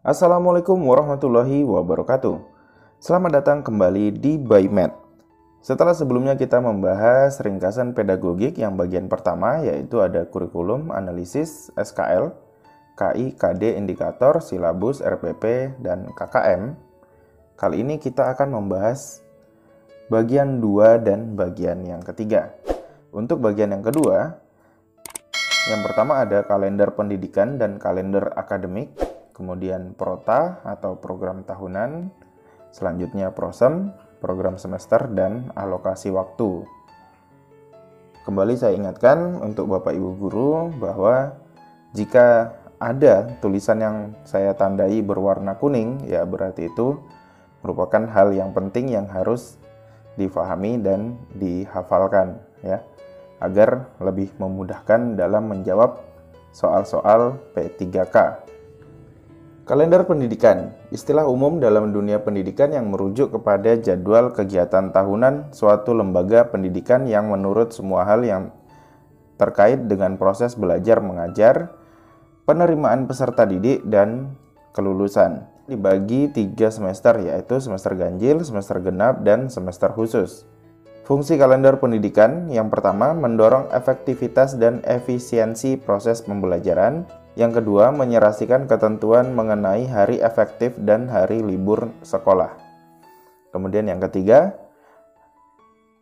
Assalamualaikum warahmatullahi wabarakatuh. Selamat datang kembali di ByMath. Setelah sebelumnya kita membahas ringkasan pedagogik yang bagian pertama, yaitu ada kurikulum, analisis, SKL, KI, KD, indikator, silabus, RPP, dan KKM. Kali ini kita akan membahas bagian 2 dan bagian yang ketiga. Untuk bagian yang kedua, yang pertama ada kalender pendidikan dan kalender akademik, kemudian prota atau program tahunan, selanjutnya prosem, program semester, dan alokasi waktu. Kembali saya ingatkan untuk Bapak Ibu Guru bahwa jika ada tulisan yang saya tandai berwarna kuning, ya berarti itu merupakan hal yang penting yang harus difahami dan dihafalkan, ya, agar lebih memudahkan dalam menjawab soal-soal P3K. Kalender pendidikan, istilah umum dalam dunia pendidikan yang merujuk kepada jadwal kegiatan tahunan suatu lembaga pendidikan yang menurut semua hal yang terkait dengan proses belajar mengajar, penerimaan peserta didik, dan kelulusan. Dibagi 3 semester, yaitu semester ganjil, semester genap, dan semester khusus. Fungsi kalender pendidikan yang pertama mendorong efektivitas dan efisiensi proses pembelajaran. Yang kedua, menyerasikan ketentuan mengenai hari efektif dan hari libur sekolah. Kemudian yang ketiga,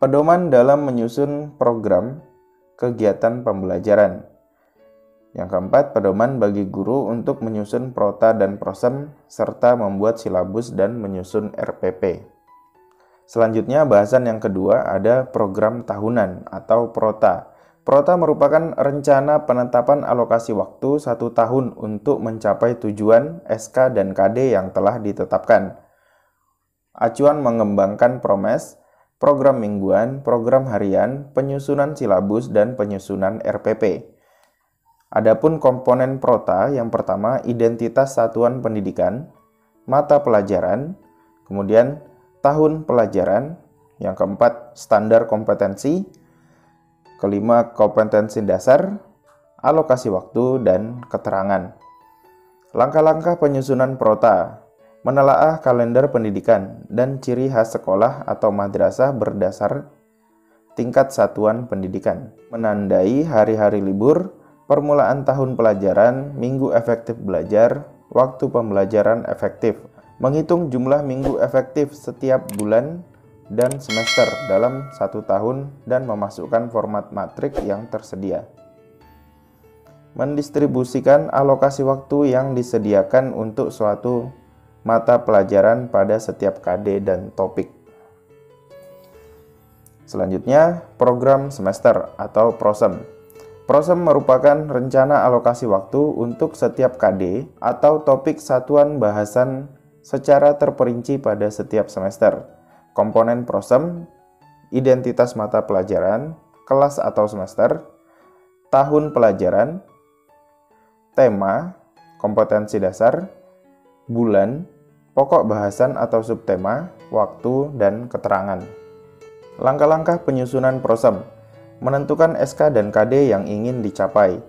pedoman dalam menyusun program kegiatan pembelajaran. Yang keempat, pedoman bagi guru untuk menyusun prota dan prosem serta membuat silabus dan menyusun RPP. Selanjutnya, bahasan yang kedua ada program tahunan atau prota. Prota merupakan rencana penetapan alokasi waktu 1 tahun untuk mencapai tujuan SK dan KD yang telah ditetapkan. Acuan mengembangkan promes, program mingguan, program harian, penyusunan silabus, dan penyusunan RPP. Adapun komponen prota yang pertama identitas satuan pendidikan, mata pelajaran, kemudian tahun pelajaran, yang keempat standar kompetensi, kelima kompetensi dasar, alokasi waktu, dan keterangan. Langkah-langkah penyusunan prota, menelaah kalender pendidikan dan ciri khas sekolah atau madrasah berdasar tingkat satuan pendidikan, menandai hari-hari libur, permulaan tahun pelajaran, minggu efektif belajar, waktu pembelajaran efektif, menghitung jumlah minggu efektif setiap bulan dan semester dalam 1 tahun dan memasukkan format matrik yang tersedia. Mendistribusikan alokasi waktu yang disediakan untuk suatu mata pelajaran pada setiap KD dan topik. Selanjutnya, program semester atau prosem. Prosem merupakan rencana alokasi waktu untuk setiap KD atau topik satuan bahasan secara terperinci pada setiap semester. Komponen prosem, identitas mata pelajaran, kelas atau semester, tahun pelajaran, tema, kompetensi dasar, bulan, pokok bahasan atau subtema, waktu, dan keterangan. Langkah-langkah penyusunan prosem, menentukan SK dan KD yang ingin dicapai,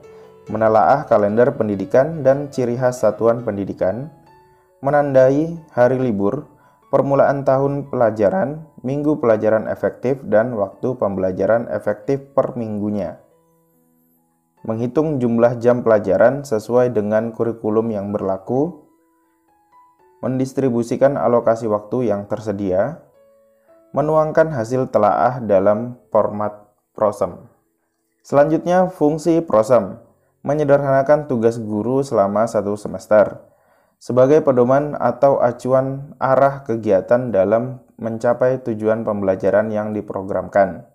menelaah kalender pendidikan dan ciri khas satuan pendidikan, menandai hari libur, permulaan tahun pelajaran, minggu pelajaran efektif, dan waktu pembelajaran efektif per minggunya. Menghitung jumlah jam pelajaran sesuai dengan kurikulum yang berlaku, mendistribusikan alokasi waktu yang tersedia, menuangkan hasil telaah dalam format prosem. Selanjutnya, fungsi prosem, menyederhanakan tugas guru selama 1 semester. Sebagai pedoman atau acuan arah kegiatan dalam mencapai tujuan pembelajaran yang diprogramkan,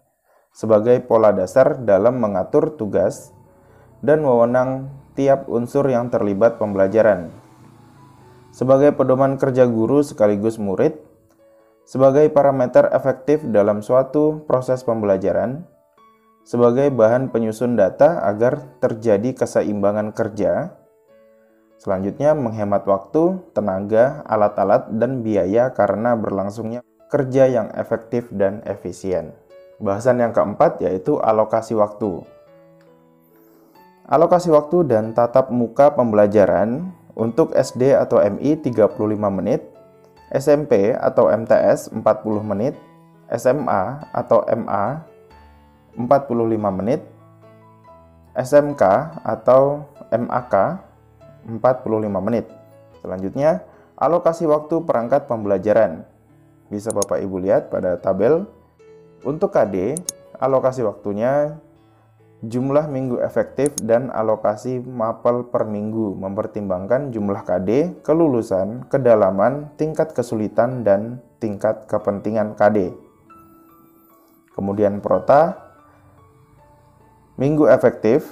sebagai pola dasar dalam mengatur tugas dan wewenang tiap unsur yang terlibat pembelajaran, sebagai pedoman kerja guru sekaligus murid, sebagai parameter efektif dalam suatu proses pembelajaran, sebagai bahan penyusun data agar terjadi keseimbangan kerja. Selanjutnya, menghemat waktu, tenaga, alat-alat, dan biaya karena berlangsungnya kerja yang efektif dan efisien. Bahasan yang keempat yaitu alokasi waktu. Alokasi waktu dan tatap muka pembelajaran untuk SD atau MI 35 menit, SMP atau MTS 40 menit, SMA atau MA 45 menit, SMK atau MAK 45 menit. Selanjutnya, alokasi waktu perangkat pembelajaran. Bisa Bapak Ibu lihat pada tabel. Untuk KD, alokasi waktunya jumlah minggu efektif dan alokasi mapel per minggu mempertimbangkan jumlah KD, kelulusan, kedalaman, tingkat kesulitan, dan tingkat kepentingan KD. Kemudian prota, minggu efektif,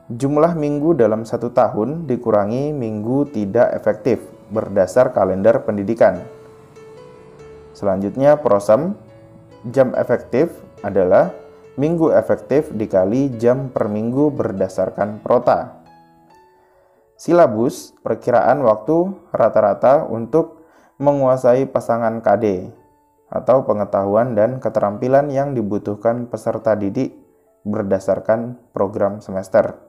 jumlah minggu dalam 1 tahun dikurangi minggu tidak efektif berdasar kalender pendidikan. Selanjutnya prosem, jam efektif adalah minggu efektif dikali jam per minggu berdasarkan prota. Silabus, perkiraan waktu rata-rata untuk menguasai pasangan KD atau pengetahuan dan keterampilan yang dibutuhkan peserta didik berdasarkan program semester.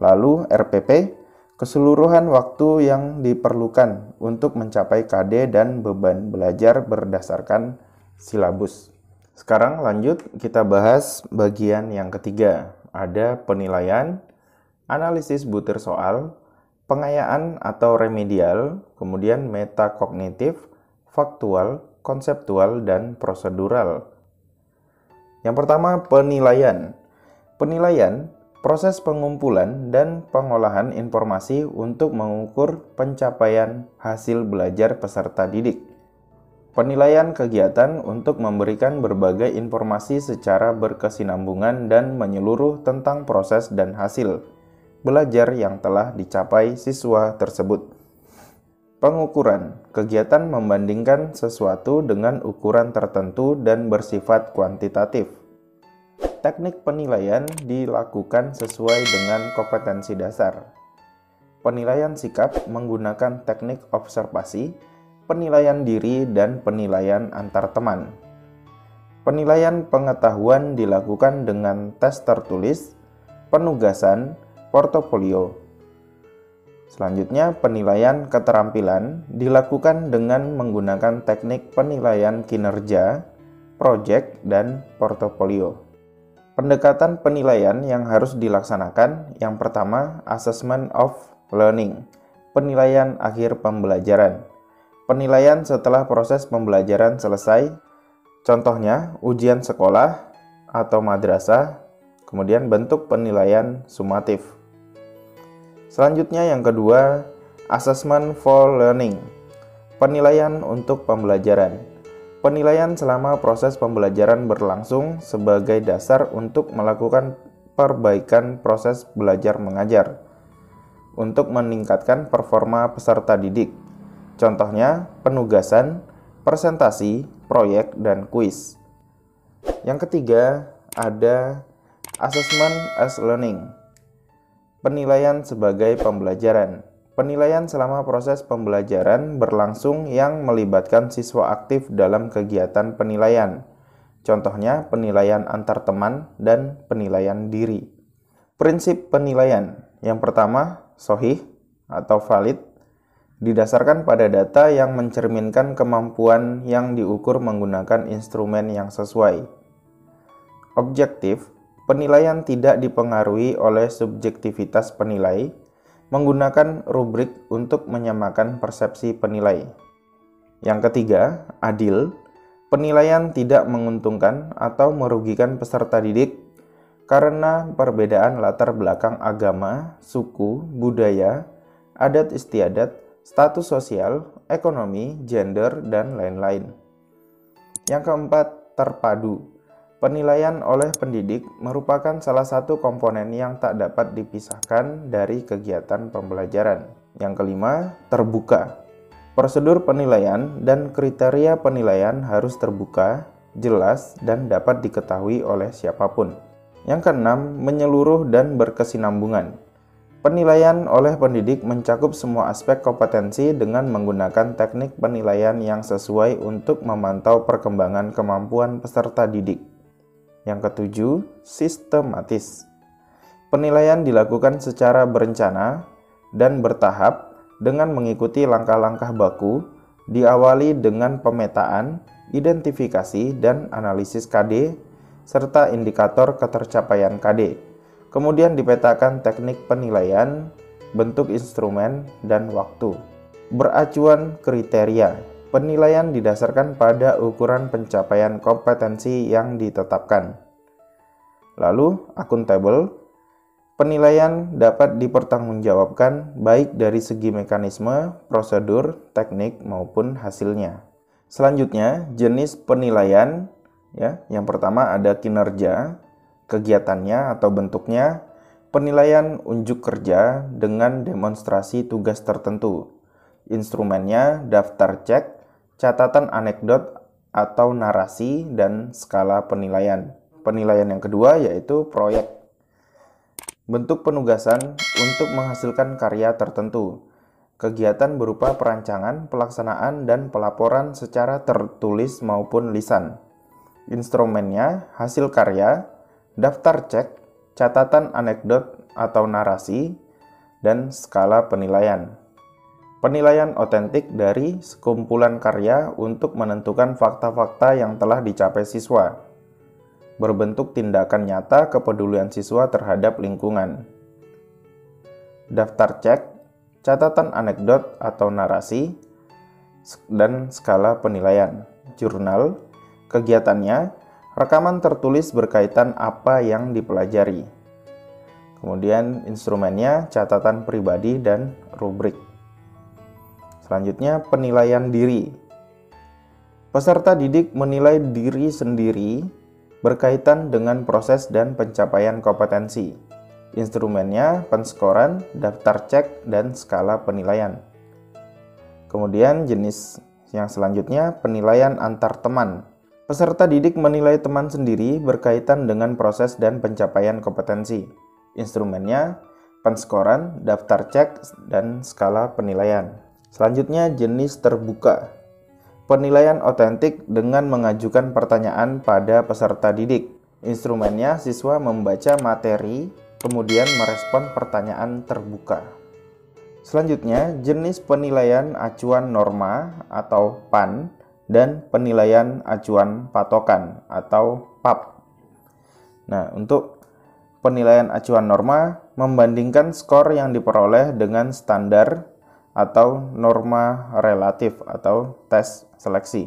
Lalu RPP, keseluruhan waktu yang diperlukan untuk mencapai KD dan beban belajar berdasarkan silabus. Sekarang lanjut kita bahas bagian yang ketiga. Ada penilaian, analisis butir soal, pengayaan atau remedial, kemudian metakognitif, faktual, konseptual, dan prosedural. Yang pertama, penilaian. Penilaian, proses pengumpulan dan pengolahan informasi untuk mengukur pencapaian hasil belajar peserta didik. Penilaian kegiatan untuk memberikan berbagai informasi secara berkesinambungan dan menyeluruh tentang proses dan hasil belajar yang telah dicapai siswa tersebut. Pengukuran, kegiatan membandingkan sesuatu dengan ukuran tertentu dan bersifat kuantitatif. Teknik penilaian dilakukan sesuai dengan kompetensi dasar. Penilaian sikap menggunakan teknik observasi, penilaian diri, dan penilaian antar teman. Penilaian pengetahuan dilakukan dengan tes tertulis, penugasan, portofolio. Selanjutnya, penilaian keterampilan dilakukan dengan menggunakan teknik penilaian kinerja, proyek, dan portofolio. Pendekatan penilaian yang harus dilaksanakan, yang pertama, assessment of learning, penilaian akhir pembelajaran. Penilaian setelah proses pembelajaran selesai, contohnya ujian sekolah atau madrasah, kemudian bentuk penilaian sumatif. Selanjutnya yang kedua, assessment for learning, penilaian untuk pembelajaran. Penilaian selama proses pembelajaran berlangsung sebagai dasar untuk melakukan perbaikan proses belajar mengajar untuk meningkatkan performa peserta didik. Contohnya, penugasan, presentasi, proyek, dan kuis. Yang ketiga, ada assessment as learning, penilaian sebagai pembelajaran. Penilaian selama proses pembelajaran berlangsung yang melibatkan siswa aktif dalam kegiatan penilaian. Contohnya, penilaian antar teman dan penilaian diri. Prinsip penilaian. Yang pertama, sahih atau valid, didasarkan pada data yang mencerminkan kemampuan yang diukur menggunakan instrumen yang sesuai. Objektif, penilaian tidak dipengaruhi oleh subjektivitas penilai, menggunakan rubrik untuk menyamakan persepsi penilai. Yang ketiga, adil, penilaian tidak menguntungkan atau merugikan peserta didik karena perbedaan latar belakang agama, suku, budaya, adat istiadat, status sosial, ekonomi, gender, dan lain-lain. Yang keempat, terpadu. Penilaian oleh pendidik merupakan salah satu komponen yang tak dapat dipisahkan dari kegiatan pembelajaran. Yang kelima, terbuka. Prosedur penilaian dan kriteria penilaian harus terbuka, jelas, dan dapat diketahui oleh siapapun. Yang keenam, menyeluruh dan berkesinambungan. Penilaian oleh pendidik mencakup semua aspek kompetensi dengan menggunakan teknik penilaian yang sesuai untuk memantau perkembangan kemampuan peserta didik. Yang ketujuh, sistematis. Penilaian dilakukan secara berencana dan bertahap dengan mengikuti langkah-langkah baku, diawali dengan pemetaan, identifikasi, dan analisis KD, serta indikator ketercapaian KD. Kemudian dipetakan teknik penilaian, bentuk instrumen, dan waktu. Beracuan kriteria. Penilaian didasarkan pada ukuran pencapaian kompetensi yang ditetapkan. Lalu, akuntabel. Penilaian dapat dipertanggungjawabkan baik dari segi mekanisme, prosedur, teknik, maupun hasilnya. Selanjutnya, jenis penilaian. Yang pertama ada kinerja, kegiatannya atau bentuknya, penilaian unjuk kerja dengan demonstrasi tugas tertentu. Instrumennya daftar cek, catatan anekdot atau narasi, dan skala penilaian. Penilaian yang kedua yaitu proyek. Bentuk penugasan untuk menghasilkan karya tertentu. Kegiatan berupa perancangan, pelaksanaan, dan pelaporan secara tertulis maupun lisan. Instrumennya hasil karya, daftar cek, catatan anekdot atau narasi, dan skala penilaian. Penilaian otentik dari sekumpulan karya untuk menentukan fakta-fakta yang telah dicapai siswa. Berbentuk tindakan nyata kepedulian siswa terhadap lingkungan. Daftar cek, catatan anekdot atau narasi, dan skala penilaian. Jurnal, kegiatannya, rekaman tertulis berkaitan apa yang dipelajari. Kemudian instrumennya catatan pribadi dan rubrik. Selanjutnya, penilaian diri. Peserta didik menilai diri sendiri berkaitan dengan proses dan pencapaian kompetensi. Instrumennya penskoran, daftar cek, dan skala penilaian. Kemudian jenis yang selanjutnya, penilaian antar teman. Peserta didik menilai teman sendiri berkaitan dengan proses dan pencapaian kompetensi. Instrumennya penskoran, daftar cek, dan skala penilaian. Selanjutnya, jenis terbuka. Penilaian otentik dengan mengajukan pertanyaan pada peserta didik. Instrumennya siswa membaca materi, kemudian merespon pertanyaan terbuka. Selanjutnya, jenis penilaian acuan norma atau PAN dan penilaian acuan patokan atau PAP. Nah, untuk penilaian acuan norma membandingkan skor yang diperoleh dengan standar atau norma relatif atau tes seleksi.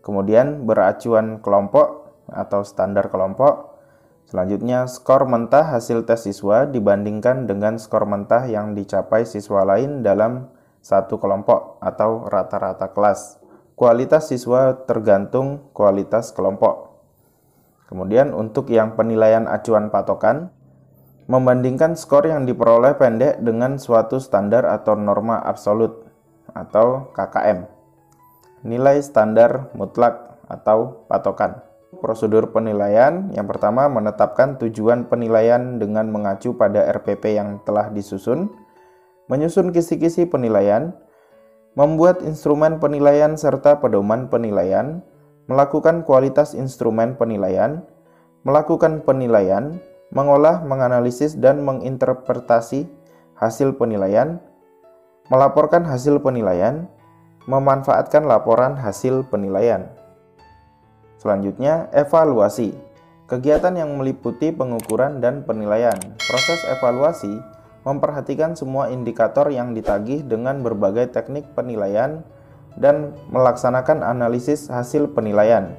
Kemudian beracuan kelompok atau standar kelompok. Selanjutnya, skor mentah hasil tes siswa dibandingkan dengan skor mentah yang dicapai siswa lain dalam satu kelompok atau rata-rata kelas. Kualitas siswa tergantung kualitas kelompok. Kemudian untuk yang penilaian acuan patokan, membandingkan skor yang diperoleh pendek dengan suatu standar atau norma absolut atau KKM. Nilai standar mutlak atau patokan. Prosedur penilaian yang pertama menetapkan tujuan penilaian dengan mengacu pada RPP yang telah disusun, menyusun kisi-kisi penilaian, membuat instrumen penilaian serta pedoman penilaian, melakukan kualitas instrumen penilaian, melakukan penilaian, mengolah, menganalisis, dan menginterpretasi hasil penilaian, melaporkan hasil penilaian, memanfaatkan laporan hasil penilaian. Selanjutnya, evaluasi. Kegiatan yang meliputi pengukuran dan penilaian. Proses evaluasi memperhatikan semua indikator yang ditagih dengan berbagai teknik penilaian dan melaksanakan analisis hasil penilaian.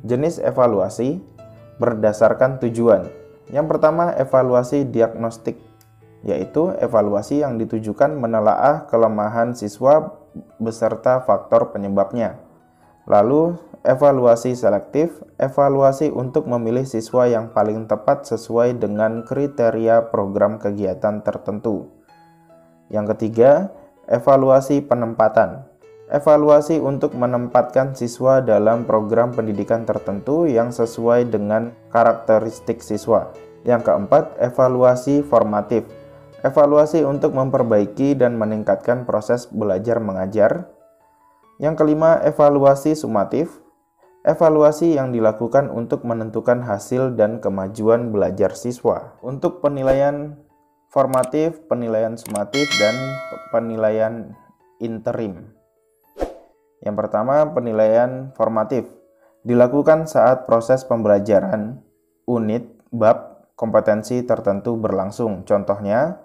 Jenis evaluasi berdasarkan tujuan. Yang pertama, evaluasi diagnostik, yaitu evaluasi yang ditujukan menelaah kelemahan siswa beserta faktor penyebabnya. Lalu, evaluasi selektif, evaluasi untuk memilih siswa yang paling tepat sesuai dengan kriteria program kegiatan tertentu. Yang ketiga, evaluasi penempatan. Evaluasi untuk menempatkan siswa dalam program pendidikan tertentu yang sesuai dengan karakteristik siswa. Yang keempat, evaluasi formatif. Evaluasi untuk memperbaiki dan meningkatkan proses belajar mengajar. Yang kelima, evaluasi sumatif. Evaluasi yang dilakukan untuk menentukan hasil dan kemajuan belajar siswa. Untuk penilaian formatif, penilaian sumatif, dan penilaian interim. Yang pertama, penilaian formatif. Dilakukan saat proses pembelajaran, unit, bab, kompetensi tertentu berlangsung. Contohnya,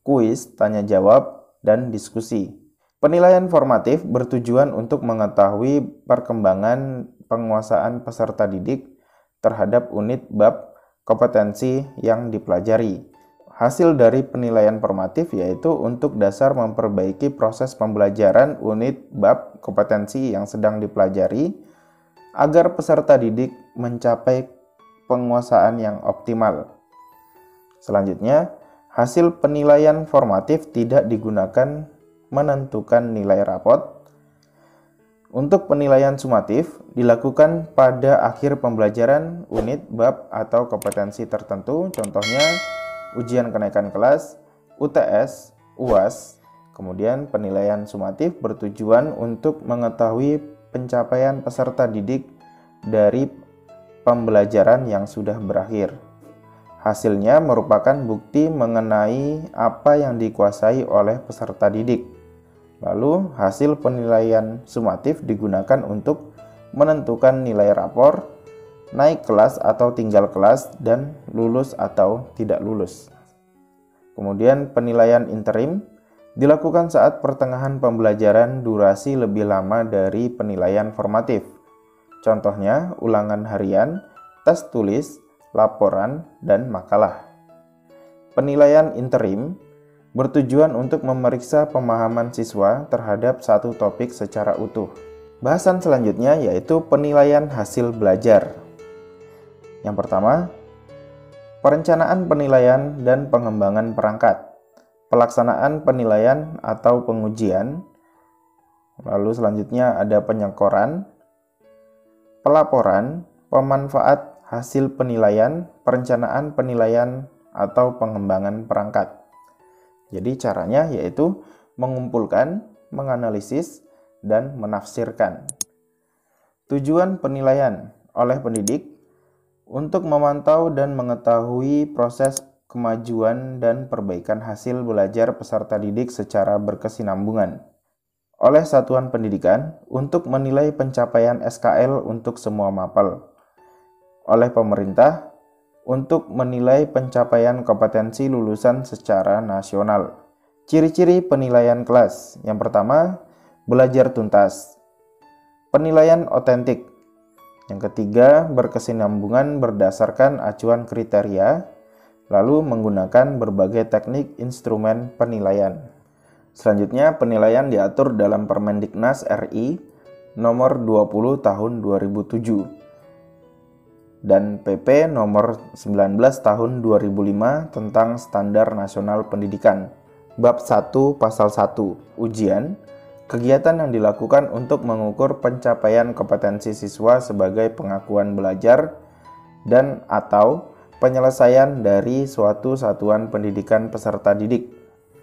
kuis, tanya jawab, dan diskusi. Penilaian formatif bertujuan untuk mengetahui perkembangan penguasaan peserta didik terhadap unit, bab, kompetensi yang dipelajari. Hasil dari penilaian formatif yaitu untuk dasar memperbaiki proses pembelajaran unit, bab, kompetensi yang sedang dipelajari agar peserta didik mencapai penguasaan yang optimal. Selanjutnya, hasil penilaian formatif tidak digunakan menentukan nilai rapot. Untuk penilaian sumatif dilakukan pada akhir pembelajaran unit, bab, atau kompetensi tertentu, contohnya ujian kenaikan kelas, UTS, UAS. Kemudian penilaian sumatif bertujuan untuk mengetahui pencapaian peserta didik dari pembelajaran yang sudah berakhir. Hasilnya merupakan bukti mengenai apa yang dikuasai oleh peserta didik. Lalu, hasil penilaian sumatif digunakan untuk menentukan nilai rapor, naik kelas atau tinggal kelas, dan lulus atau tidak lulus. Kemudian penilaian interim dilakukan saat pertengahan pembelajaran durasi lebih lama dari penilaian formatif. Contohnya, ulangan harian, tes tulis, laporan, dan makalah. Penilaian interim bertujuan untuk memeriksa pemahaman siswa terhadap satu topik secara utuh. Bahasan selanjutnya yaitu penilaian hasil belajar. Yang pertama, perencanaan penilaian dan pengembangan perangkat. Pelaksanaan penilaian atau pengujian. Lalu selanjutnya ada penyekoran, pelaporan, pemanfaat hasil penilaian, perencanaan penilaian atau pengembangan perangkat. Jadi caranya yaitu mengumpulkan, menganalisis, dan menafsirkan. Tujuan penilaian oleh pendidik untuk memantau dan mengetahui proses kemajuan dan perbaikan hasil belajar peserta didik secara berkesinambungan. Oleh satuan pendidikan untuk menilai pencapaian SKL untuk semua mapel. Oleh pemerintah untuk menilai pencapaian kompetensi lulusan secara nasional. Ciri-ciri penilaian kelas. Yang pertama, belajar tuntas. Penilaian otentik. Yang ketiga, berkesinambungan berdasarkan acuan kriteria, lalu menggunakan berbagai teknik instrumen penilaian. Selanjutnya, penilaian diatur dalam Permendiknas RI nomor 20 tahun 2007 dan PP nomor 19 tahun 2005 tentang Standar Nasional Pendidikan. Bab 1 Pasal 1, Ujian, kegiatan yang dilakukan untuk mengukur pencapaian kompetensi siswa sebagai pengakuan belajar dan atau penyelesaian dari suatu satuan pendidikan peserta didik.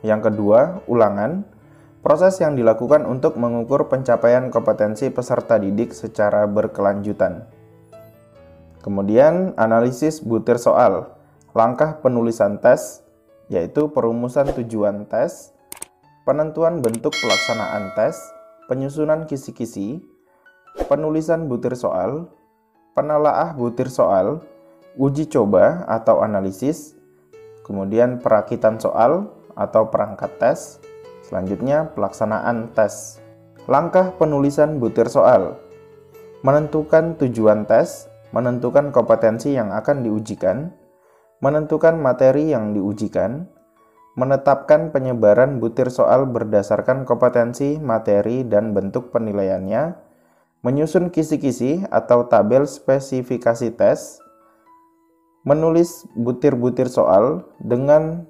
Yang kedua, ulangan, proses yang dilakukan untuk mengukur pencapaian kompetensi peserta didik secara berkelanjutan. Kemudian, analisis butir soal, langkah penulisan tes, yaitu perumusan tujuan tes, penentuan bentuk pelaksanaan tes, penyusunan kisi-kisi, penulisan butir soal, penelaah butir soal, uji coba atau analisis, kemudian perakitan soal atau perangkat tes, selanjutnya pelaksanaan tes. Langkah penulisan butir soal, menentukan tujuan tes, menentukan kompetensi yang akan diujikan, menentukan materi yang diujikan, menetapkan penyebaran butir soal berdasarkan kompetensi, materi, dan bentuk penilaiannya, menyusun kisi-kisi atau tabel spesifikasi tes, menulis butir-butir soal dengan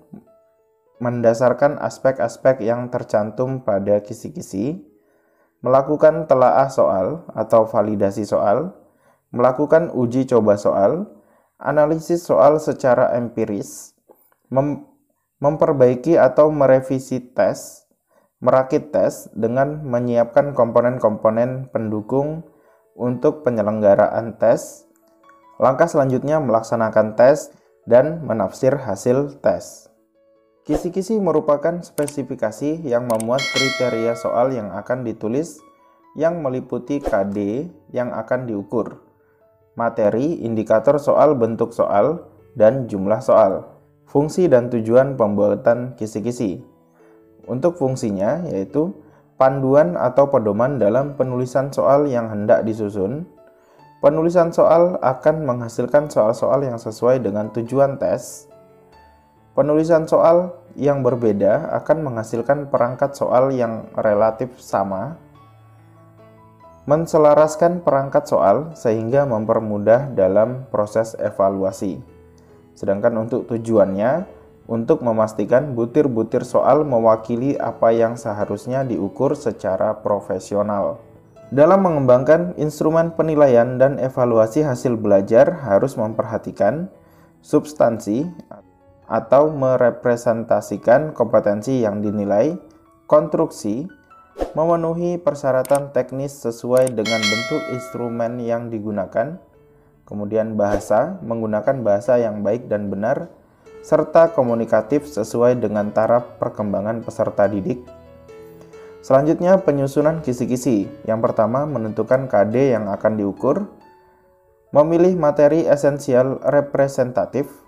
mendasarkan aspek-aspek yang tercantum pada kisi-kisi, melakukan telaah soal atau validasi soal, melakukan uji coba soal, analisis soal secara empiris, memperbaiki atau merevisi tes, merakit tes dengan menyiapkan komponen-komponen pendukung untuk penyelenggaraan tes. Langkah selanjutnya melaksanakan tes dan menafsir hasil tes. Kisi-kisi merupakan spesifikasi yang memuat kriteria soal yang akan ditulis yang meliputi KD yang akan diukur, materi, indikator soal, bentuk soal, dan jumlah soal. Fungsi dan tujuan pembuatan kisi-kisi. Untuk fungsinya yaitu panduan atau pedoman dalam penulisan soal yang hendak disusun. Penulisan soal akan menghasilkan soal-soal yang sesuai dengan tujuan tes. Penulisan soal yang berbeda akan menghasilkan perangkat soal yang relatif sama. Menselaraskan perangkat soal sehingga mempermudah dalam proses evaluasi. Sedangkan untuk tujuannya, untuk memastikan butir-butir soal mewakili apa yang seharusnya diukur secara profesional. Dalam mengembangkan instrumen penilaian dan evaluasi hasil belajar harus memperhatikan substansi atau merepresentasikan kompetensi yang dinilai, konstruksi, memenuhi persyaratan teknis sesuai dengan bentuk instrumen yang digunakan, kemudian bahasa, menggunakan bahasa yang baik dan benar, serta komunikatif sesuai dengan taraf perkembangan peserta didik. Selanjutnya penyusunan kisi-kisi. Yang pertama menentukan KD yang akan diukur, memilih materi esensial representatif,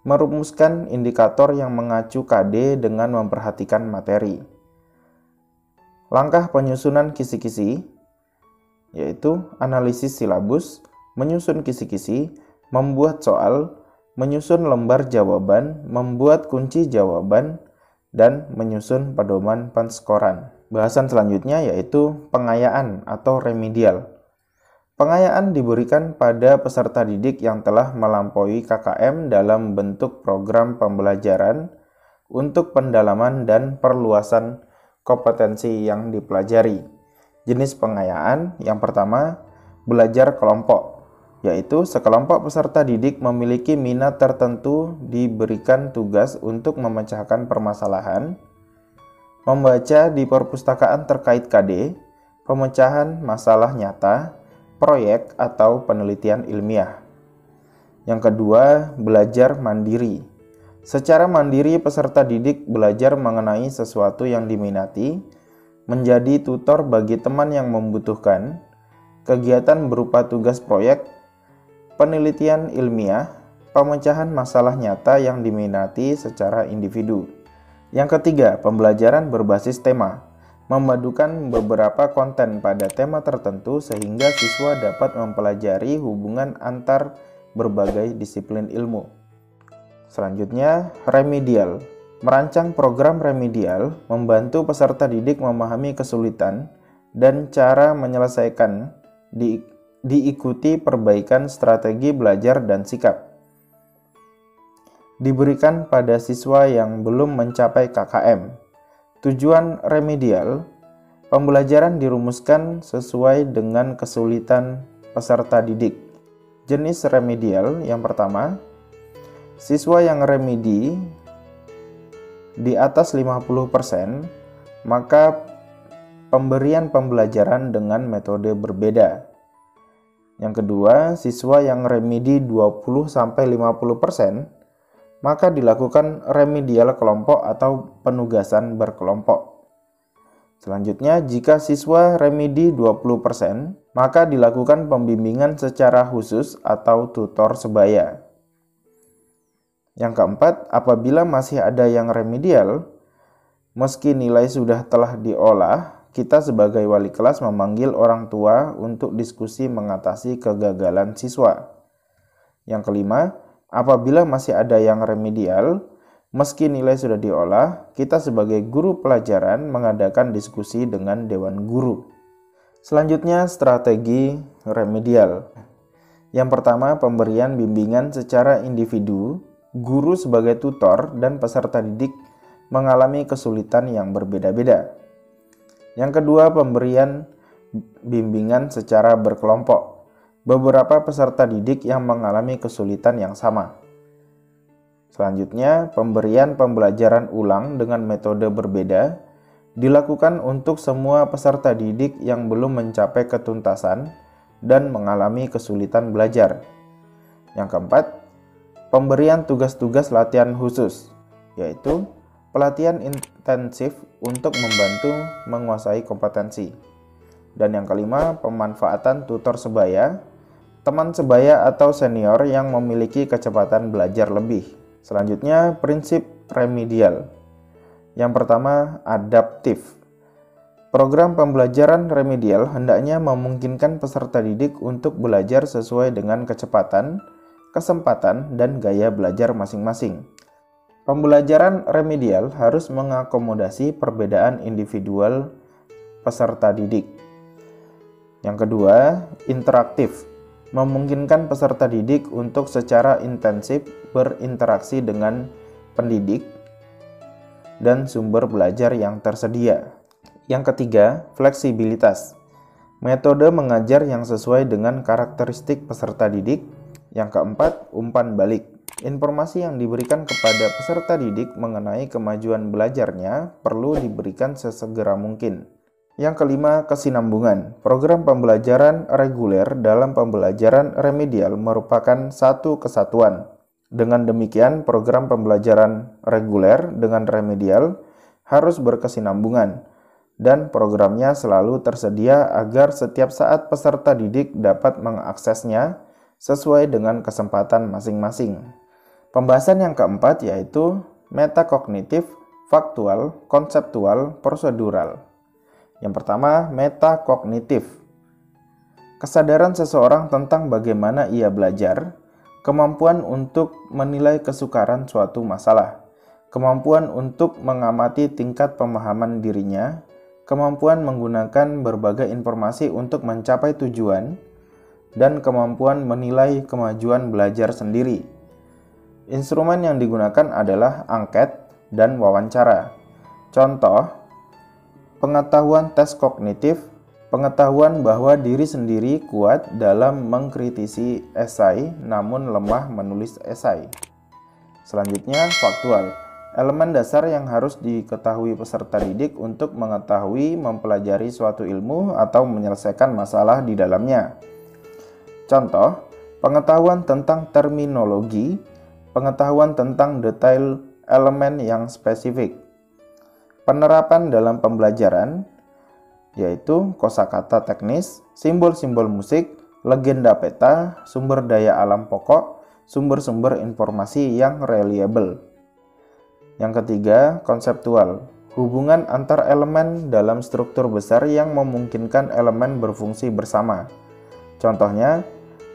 merumuskan indikator yang mengacu KD dengan memperhatikan materi. Langkah penyusunan kisi-kisi yaitu analisis silabus, menyusun kisi-kisi, membuat soal, menyusun lembar jawaban, membuat kunci jawaban, dan menyusun pedoman penskoran. Bahasan selanjutnya yaitu pengayaan atau remedial. Pengayaan diberikan pada peserta didik yang telah melampaui KKM dalam bentuk program pembelajaran untuk pendalaman dan perluasan kompetensi yang dipelajari. Jenis pengayaan yang pertama, belajar kelompok, yaitu sekelompok peserta didik memiliki minat tertentu diberikan tugas untuk memecahkan permasalahan, membaca di perpustakaan terkait KD, pemecahan masalah nyata, proyek atau penelitian ilmiah. Yang kedua, belajar mandiri. Secara mandiri peserta didik belajar mengenai sesuatu yang diminati, menjadi tutor bagi teman yang membutuhkan, kegiatan berupa tugas proyek, penelitian ilmiah, pemecahan masalah nyata yang diminati secara individu. Yang ketiga, pembelajaran berbasis tema. Memadukan beberapa konten pada tema tertentu sehingga siswa dapat mempelajari hubungan antar berbagai disiplin ilmu. Selanjutnya, remedial. Merancang program remedial membantu peserta didik memahami kesulitan dan cara menyelesaikan, diikuti perbaikan strategi belajar dan sikap. Diberikan pada siswa yang belum mencapai KKM. Tujuan remedial, pembelajaran dirumuskan sesuai dengan kesulitan peserta didik. Jenis remedial yang pertama, siswa yang remedi di atas 50%, maka pemberian pembelajaran dengan metode berbeda. Yang kedua, siswa yang remedi 20-50%, maka dilakukan remedial kelompok atau penugasan berkelompok. Selanjutnya, jika siswa remedi 20%, maka dilakukan pembimbingan secara khusus atau tutor sebaya. Yang keempat, apabila masih ada yang remedial, meski nilai sudah telah diolah, kita sebagai wali kelas memanggil orang tua untuk diskusi mengatasi kegagalan siswa. Yang kelima, apabila masih ada yang remedial, meski nilai sudah diolah, kita sebagai guru pelajaran mengadakan diskusi dengan dewan guru. Selanjutnya, strategi remedial. Yang pertama, pemberian bimbingan secara individu, guru sebagai tutor dan peserta didik mengalami kesulitan yang berbeda-beda. Yang kedua, pemberian bimbingan secara berkelompok. Beberapa peserta didik yang mengalami kesulitan yang sama. Selanjutnya, pemberian pembelajaran ulang dengan metode berbeda dilakukan untuk semua peserta didik yang belum mencapai ketuntasan dan mengalami kesulitan belajar. Yang keempat, pemberian tugas-tugas latihan khusus, yaitu pelatihan intensif untuk membantu menguasai kompetensi. Dan yang kelima, pemanfaatan tutor sebaya, teman sebaya atau senior yang memiliki kecepatan belajar lebih. Selanjutnya, prinsip remedial. Yang pertama, adaptif. Program pembelajaran remedial hendaknya memungkinkan peserta didik untuk belajar sesuai dengan kecepatan, kesempatan, dan gaya belajar masing-masing. Pembelajaran remedial harus mengakomodasi perbedaan individual peserta didik. Yang kedua, interaktif. Memungkinkan peserta didik untuk secara intensif berinteraksi dengan pendidik dan sumber belajar yang tersedia. Yang ketiga, fleksibilitas. Metode mengajar yang sesuai dengan karakteristik peserta didik. Yang keempat, umpan balik. Informasi yang diberikan kepada peserta didik mengenai kemajuan belajarnya perlu diberikan sesegera mungkin. Yang kelima, kesinambungan. Program pembelajaran reguler dalam pembelajaran remedial merupakan satu kesatuan. Dengan demikian, program pembelajaran reguler dengan remedial harus berkesinambungan, dan programnya selalu tersedia agar setiap saat peserta didik dapat mengaksesnya sesuai dengan kesempatan masing-masing. Pembahasan yang keempat yaitu metakognitif, faktual, konseptual, prosedural. Yang pertama, metakognitif. Kesadaran seseorang tentang bagaimana ia belajar, kemampuan untuk menilai kesukaran suatu masalah, kemampuan untuk mengamati tingkat pemahaman dirinya, kemampuan menggunakan berbagai informasi untuk mencapai tujuan, dan kemampuan menilai kemajuan belajar sendiri. Instrumen yang digunakan adalah angket dan wawancara. Contoh, pengetahuan tes kognitif, pengetahuan bahwa diri sendiri kuat dalam mengkritisi esai namun lemah menulis esai. Selanjutnya, faktual. Elemen dasar yang harus diketahui peserta didik untuk mengetahui, mempelajari suatu ilmu atau menyelesaikan masalah di dalamnya. Contoh, pengetahuan tentang terminologi, pengetahuan tentang detail elemen yang spesifik. Penerapan dalam pembelajaran, yaitu kosakata teknis, simbol-simbol musik, legenda peta, sumber daya alam pokok, sumber-sumber informasi yang reliable. Yang ketiga, konseptual. Hubungan antar elemen dalam struktur besar yang memungkinkan elemen berfungsi bersama. Contohnya,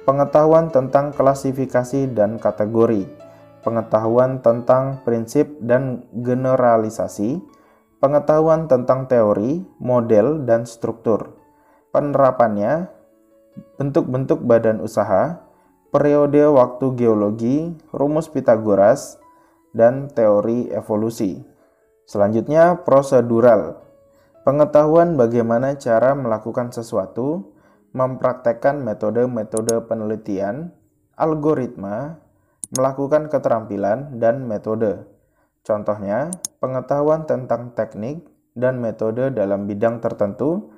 pengetahuan tentang klasifikasi dan kategori, pengetahuan tentang prinsip dan generalisasi, pengetahuan tentang teori, model, dan struktur. Penerapannya, bentuk-bentuk badan usaha, periode waktu geologi, rumus Pitagoras, dan teori evolusi. Selanjutnya, prosedural. Pengetahuan bagaimana cara melakukan sesuatu, mempraktekkan metode-metode penelitian, algoritma, melakukan keterampilan, dan metode. Contohnya, pengetahuan tentang teknik dan metode dalam bidang tertentu,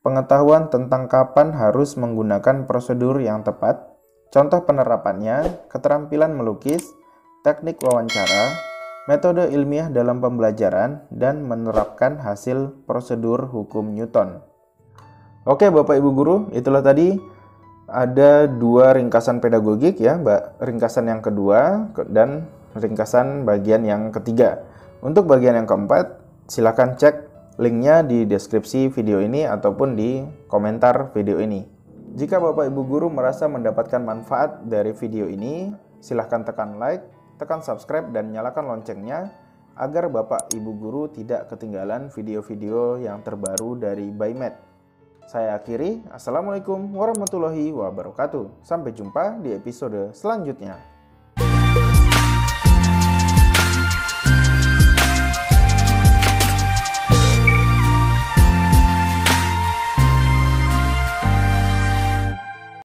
pengetahuan tentang kapan harus menggunakan prosedur yang tepat. Contoh penerapannya, keterampilan melukis, teknik wawancara, metode ilmiah dalam pembelajaran, dan menerapkan hasil prosedur hukum Newton. Oke Bapak Ibu Guru, itulah tadi ada dua ringkasan pedagogik ya, ringkasan yang kedua dan ringkasan bagian yang ketiga. Untuk bagian yang keempat, silakan cek linknya di deskripsi video ini ataupun di komentar video ini. Jika Bapak Ibu Guru merasa mendapatkan manfaat dari video ini, silahkan tekan like, tekan subscribe, dan nyalakan loncengnya agar Bapak Ibu Guru tidak ketinggalan video-video yang terbaru dari ByMath. Saya akhiri, Assalamualaikum warahmatullahi wabarakatuh. Sampai jumpa di episode selanjutnya.